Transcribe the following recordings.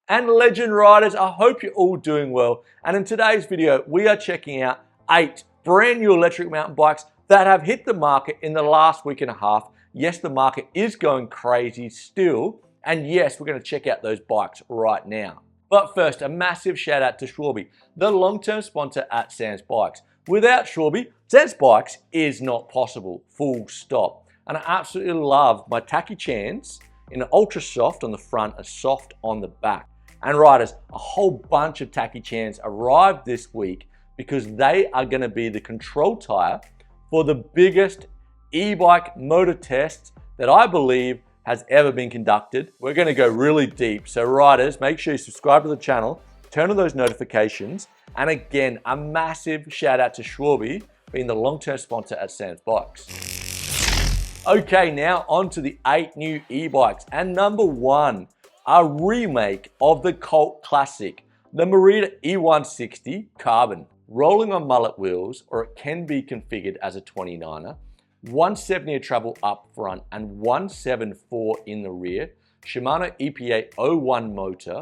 and legend riders, I hope you're all doing well. And in today's video, we are checking out 8 brand new electric mountain bikes that have hit the market in the last week and a half. Yes, the market is going crazy still. And yes, we're going to check out those bikes right now. But first, a massive shout out to Schwalbe, the long-term sponsor at Sam's Bikes. Without Schwalbe, Sam's Bikes is not possible, full stop. And I absolutely love my tacky chans in an ultra soft on the front and soft on the back. And riders, a whole bunch of tacky chans arrived this week because they are going to be the control tire for the biggest e-bike motor test that I believe has ever been conducted. We're going to go really deep. So riders, make sure you subscribe to the channel, turn on those notifications. And again, a massive shout out to Schwalbe being the long-term sponsor at Sam's Bikes. Okay, now on to the 8 new e-bikes. And number 1, a remake of the cult classic, the Merida eONE-SIXTY Carbon. Rolling on mullet wheels, or it can be configured as a 29er, 170 of travel up front and 174 in the rear, Shimano EPA-01 motor,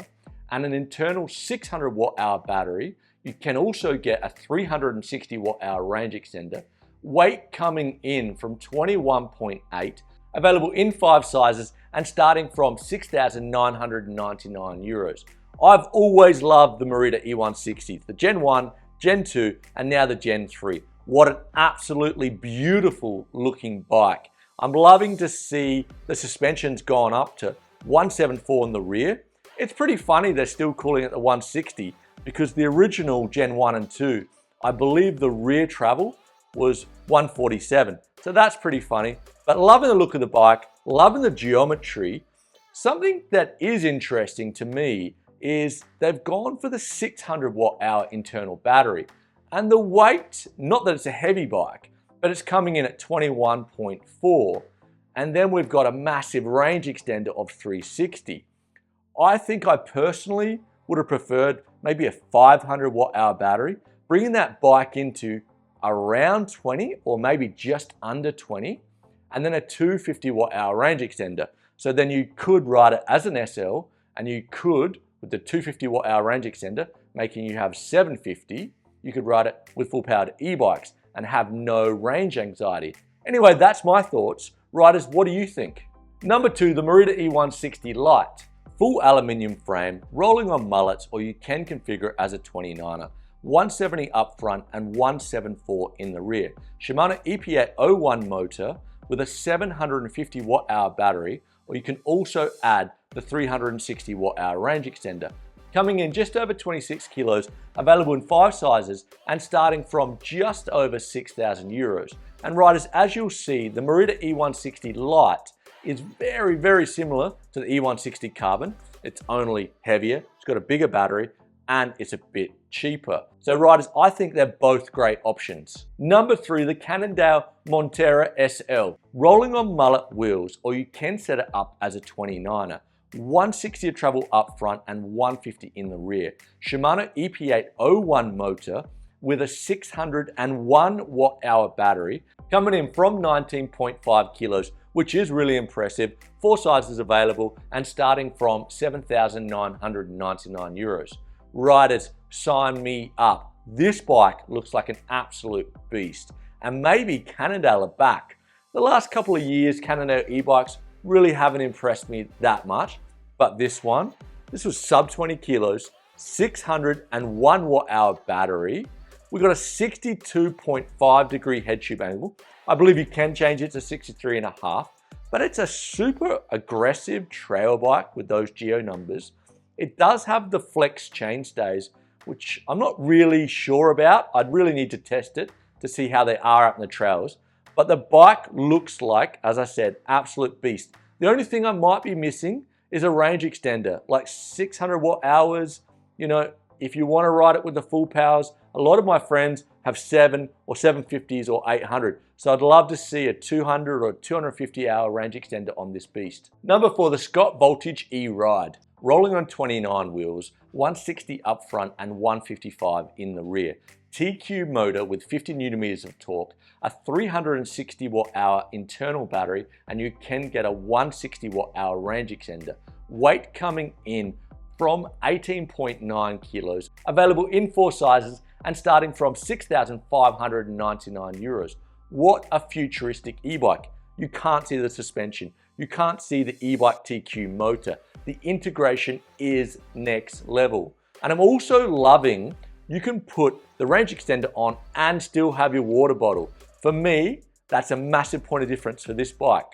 and an internal 600 watt-hour battery. You can also get a 360 watt-hour range extender. Weight coming in from 21.8, available in 5 sizes and starting from €6,999. I've always loved the Merida eONE-SIXTY, the Gen 1, Gen 2, and now the Gen 3. What an absolutely beautiful looking bike. I'm loving to see the suspension's gone up to 174 in the rear. It's pretty funny they're still calling it the 160 because the original Gen 1 and 2, I believe the rear travel was 147. So that's pretty funny, but loving the look of the bike, loving the geometry. Something that is interesting to me is they've gone for the 600 watt-hour internal battery. And the weight, not that it's a heavy bike, but it's coming in at 21.4. And then we've got a massive range extender of 360. I think I personally would have preferred maybe a 500 watt-hour battery, bringing that bike into around 20 or maybe just under 20, and then a 250 watt-hour range extender. So then you could ride it as an SL, and you could, with the 250 watt-hour range extender, making you have 750, you could ride it with full-powered e-bikes and have no range anxiety. Anyway, that's my thoughts. Riders, what do you think? Number 2, the Merida eONE-SIXTY LITE. Full aluminium frame, rolling on mullets, or you can configure it as a 29er. 170 up front and 174 in the rear. Shimano EPA-01 motor with a 750 watt-hour battery, or you can also add the 360 watt-hour range extender. Coming in just over 26 kilos, available in 5 sizes and starting from just over €6,000. And riders, as you'll see, the Merida eONE-SIXTY LITE is very, very similar to the eONE-SIXTY Carbon. It's only heavier, it's got a bigger battery, and it's a bit cheaper. So riders, I think they're both great options. Number 3, the Cannondale Moterra SL. Rolling on mullet wheels, or you can set it up as a 29er. 160 of travel up front and 150 in the rear. Shimano EPA-01 motor with a 601 watt-hour battery, coming in from 19.5 kilos, which is really impressive. 4 sizes available and starting from €7,999. Riders, sign me up. This bike looks like an absolute beast. And maybe Cannondale are back. The last couple of years, Cannondale e-bikes really haven't impressed me that much. But this one, this was sub 20 kilos, 601 watt-hour battery. We've got a 62.5 degree head tube angle. I believe you can change it to 63.5, but it's a super aggressive trail bike with those geo numbers. It does have the flex chainstays, which I'm not really sure about. I'd really need to test it to see how they are out in the trails. But the bike looks like, as I said, absolute beast. The only thing I might be missing is a range extender, like 600 watt hours. You know, if you want to ride it with the full powers, a lot of my friends have 7 or 750s or 800. So I'd love to see a 200 or 250 hour range extender on this beast. Number 4, the Scott Voltage eRide. Rolling on 29 wheels, 160 up front and 155 in the rear. TQ motor with 50 Nm of torque, a 360 watt-hour internal battery, and you can get a 160 watt-hour range extender. Weight coming in from 18.9 kilos, available in 4 sizes and starting from 6,599 euros. What a futuristic e-bike. You can't see the suspension. You can't see the e-bike TQ motor. The integration is next level. And I'm also loving you can put the range extender on and still have your water bottle. For me, that's a massive point of difference for this bike.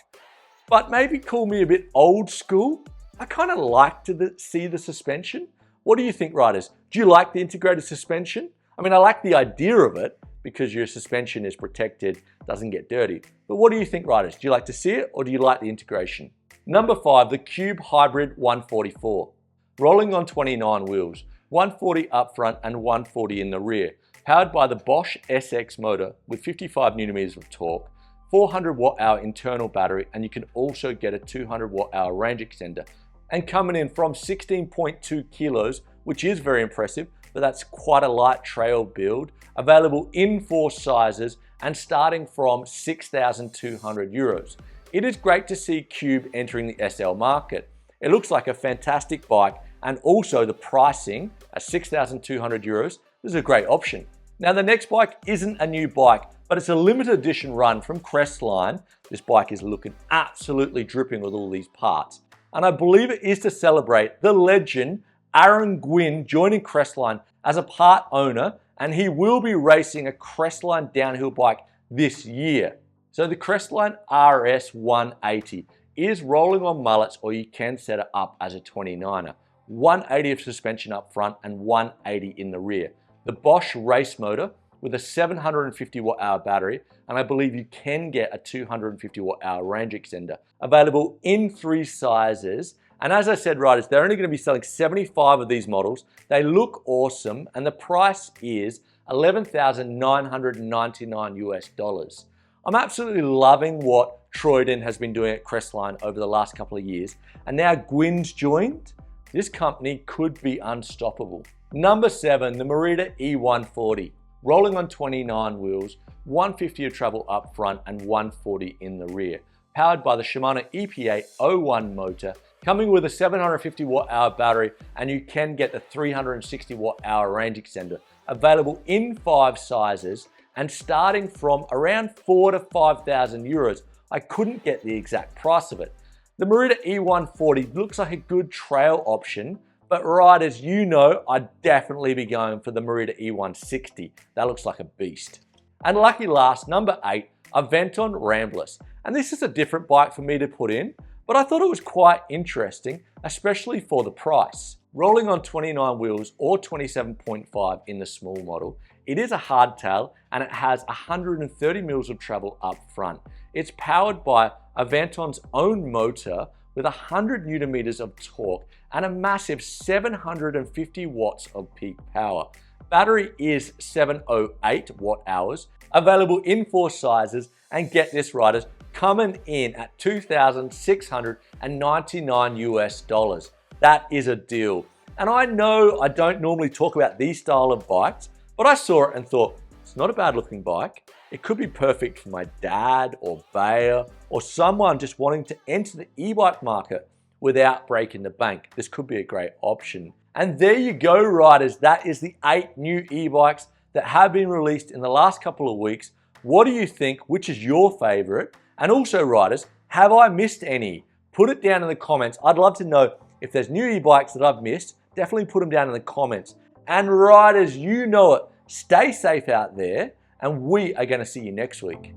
But maybe call me a bit old school. I kind of like to see the suspension. What do you think, riders? Do you like the integrated suspension? I mean, I like the idea of it because your suspension is protected, doesn't get dirty. But what do you think, riders? Do you like to see it or do you like the integration? Number 5, the Cube Hybrid 144. Rolling on 29 wheels, 140 up front and 140 in the rear. Powered by the Bosch SX motor with 55 Nm of torque, 400 watt-hour internal battery, and you can also get a 200 watt-hour range extender. And coming in from 16.2 kilos, which is very impressive, but that's quite a light trail build, available in 4 sizes and starting from 6,200 euros. It is great to see Cube entering the SL market. It looks like a fantastic bike, and also the pricing at 6,200 euros is a great option. Now the next bike isn't a new bike, but it's a limited edition run from Crestline. This bike is looking absolutely dripping with all these parts. And I believe it is to celebrate the legend Aaron Gwynn joining Crestline as a part owner, and he will be racing a Crestline downhill bike this year. So the Crestline RS 180 is rolling on mullets, or you can set it up as a 29er. 180 of suspension up front and 180 in the rear. The Bosch race motor with a 750 watt-hour battery, and I believe you can get a 250 watt-hour range extender. Available in 3 sizes, and as I said, riders, they're only going to be selling 75 of these models. They look awesome, and the price is $11,999 US. I'm absolutely loving what Troyden has been doing at Crestline over the last couple of years, and now Gwynn's joined. This company could be unstoppable. Number 7, the Merida eONE-FORTY. Rolling on 29 wheels, 150 of travel up front and 140 in the rear. Powered by the Shimano EPA 01 motor, coming with a 750 watt-hour battery, and you can get the 360 watt-hour range extender. Available in 5 sizes and starting from around 4,000 to 5,000 euros. I couldn't get the exact price of it. The Merida eONE-FORTY looks like a good trail option, but riders, you know I'd definitely be going for the Merida eONE-SIXTY. That looks like a beast. And lucky last, number 8, Aventon Ramblas. And this is a different bike for me to put in, but I thought it was quite interesting, especially for the price. Rolling on 29 wheels or 27.5 in the small model, it is a hardtail and it has 130 mils of travel up front. It's powered by Aventon's own motor with 100 Newton meters of torque and a massive 750 watts of peak power. Battery is 708 watt hours, available in 4 sizes, and get this, riders, coming in at $2,699 US. That is a deal. And I know I don't normally talk about these style of bikes, but I saw it and thought, it's not a bad looking bike. It could be perfect for my dad or Bayer or someone just wanting to enter the e-bike market without breaking the bank. This could be a great option. And there you go, riders. That is the 8 new e-bikes that have been released in the last couple of weeks. What do you think? Which is your favorite? And also, riders, have I missed any? Put it down in the comments. I'd love to know if there's new e-bikes that I've missed. Definitely put them down in the comments. And riders, you know it. Stay safe out there, and we are going to see you next week.